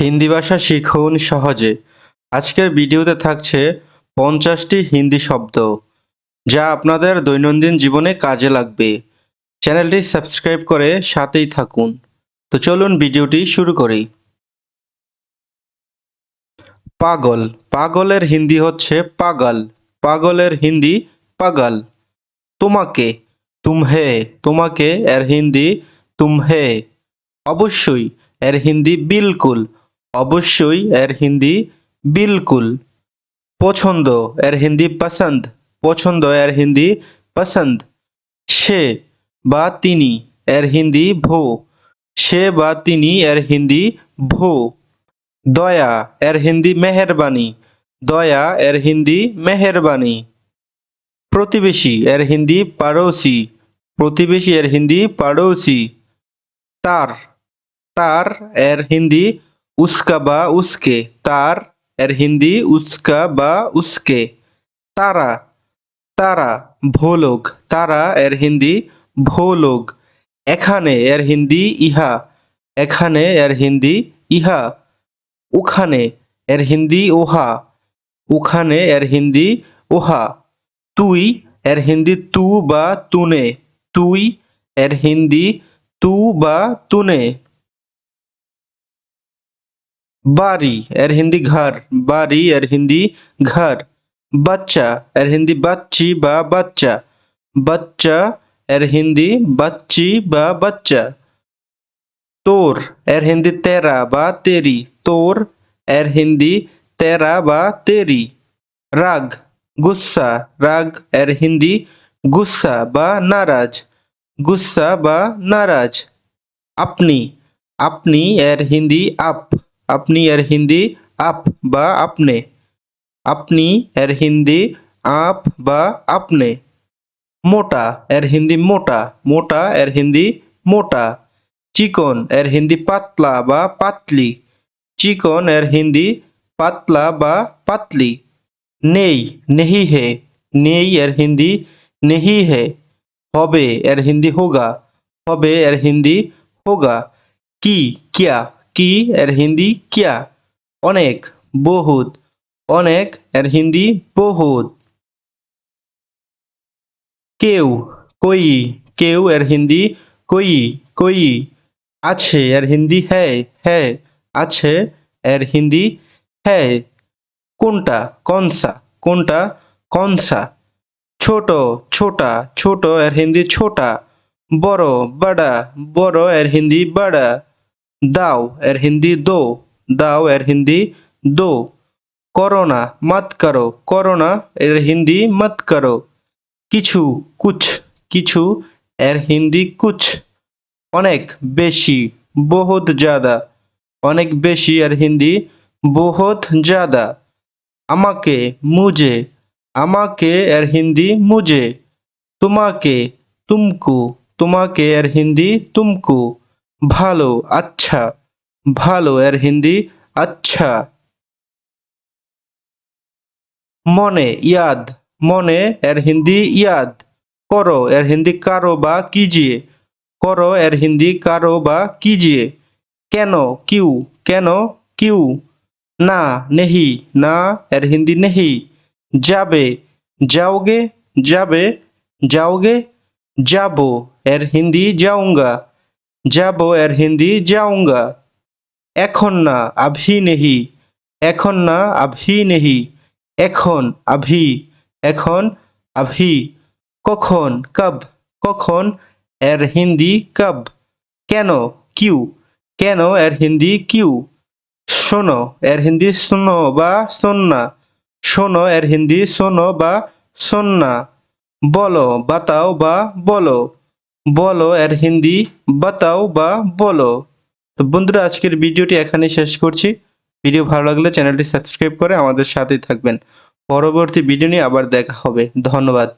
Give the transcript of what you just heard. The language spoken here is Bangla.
হিন্দি ভাষা শিখুন সহজে। আজকের ভিডিওতে থাকছে 50টি হিন্দি শব্দ যা আপনাদের দৈনন্দিন জীবনে কাজে লাগবে। চ্যানেলটি সাবস্ক্রাইব করে সাথেই থাকুন। তো চলুন ভিডিওটি শুরু করি। পাগল। পাগলের হিন্দি হচ্ছে পাগল। পাগলের হিন্দি পাগল। তোমাকে। তুমহে। তোমাকে এর হিন্দি তুমহে। অবশ্যই এর হিন্দি বিলকুল। অবশ্যই এর হিন্দি বিলকুল। পছন্দ এর হিন্দি পছন্দ। পছন্দ এর হিন্দি পছন্দ। সে বা তিনি এর হিন্দি ভো। সে বা তিনি এর হিন্দি ভো। দয়া এর হিন্দি মেহেরবানি। দয়া এর হিন্দি মেহেরবানি। প্রতিবেশী এর হিন্দি পাড়োসি। প্রতিবেশী এর হিন্দি পাড়োসি। তার। তার এর হিন্দি উস্কা বা উস্কে। তার এর হিন্দি উস্কা বা উস্কে। তারা। তারা ভো লোগ। তারা এর হিন্দি ভো লোগ। এখানে এর হিন্দি ইহা। এখানে এর হিন্দি ইহা। উখানে এর হিন্দি ওহা। উখানে এর হিন্দি ওহা। তুই এর হিন্দি তু বা তুনে। তুই এর হিন্দি তু বা তুনে। বাড়ি এর হিন্দি ঘর। বাড়ি এর হিন্দি ঘর। বাচ্চা এর হিন্দি বাচ্চি বা বাচ্চা। বাচ্চা এর হিন্দি বাচ্চি বা বাচ্চা। তোর এর হিন্দি তেরা বা তেরি। তোর এর হিন্দি তেরা বা তেরি। রাগ। গুস্সা। রাগ এর হিন্দি গুস্সা বা নারাজ। গুস্সা বা নারাজ। আপনি। আপনি এর হিন্দি আপ। আপনি এর হিন্দি আপ বা আপনে। আপনি এর হিন্দি আপ বা আপনে। মোটা এর হিন্দি মোটা। মোটা এর হিন্দি মোটা। চিকন এর হিন্দি পাতলা বা পাতলি। চিকন এর হিন্দি পাতলা বা পাতলি। নেই নেহি হে। নেই এর হিন্দি নেহি হে। হবে এর হিন্দি হোগা। হবে এর হিন্দি হোগা। কি কিয়া। কি এর হিন্দি কিয়া। অনেক বহুত। অনেক এর হিন্দি বহুত। কেউ কই। কেউ এর হিন্দি কই। কই। আছে এর হিন্দি হ্যায়। হ্যায়। আছে এর হিন্দি হ্যায়। কোনটা কনসা। কোনটা কনসা। ছোট ছোটা। ছোট এর হিন্দি ছোটা। বড় বড়া। বড় এর হিন্দি বড়া। দাও এর হিন্দি দো। দাও এর হিন্দি দো। করোনা মত করো। করোনা এর হিন্দি মত করো। কিছু কুছ। কিছু এর হিন্দি কুছ। অনেক বেশি বহুত জ্যাদা। অনেক বেশি এর হিন্দি বহুত জ্যাদা। আমাকে মুঝে। আমাকে এর হিন্দি মুঝে। তোমাকে তুমকু। তোমাকে এর হিন্দি তুমকু। ভালো আচ্ছা। ভালো এর হিন্দি আচ্ছা। মনে ইয়াদ। মনে এর হিন্দি ইয়াদ। করো এর হিন্দি কারো বা কিজিয়ে। করো এর হিন্দি কারো বা কিজিয়ে। কেন কিউ। কেন কিউ। না নেহি। না এর হিন্দি নেহি। যাবে যাওগে। যাবে যাওগে। যাবো এর হিন্দি যাऊंगा। যাবো এর হিন্দি যাऊंगा। এখন না আভি নেহি। এখন না আভি নেহি। এখন আভি। এখন আভি। কখন কব। কখন এর হিন্দি কব। কেন কিউ। কেন এর হিন্দি কিউ। শোনো এর হিন্দি শোনো বা শোননা। শোনো এর হিন্দি শোনো বা শোননা। বলো বাতাও বা বলো। বলো এর হিন্দি বাতাও বা বলো। তো বন্ধুরা, আজকের ভিডিওটি এখানেই শেষ করছি। ভিডিও ভালো লাগলে চ্যানেলটি সাবস্ক্রাইব করে আমাদের সাথেই থাকবেন। পরবর্তী ভিডিও নিয়ে আবার দেখা হবে। ধন্যবাদ।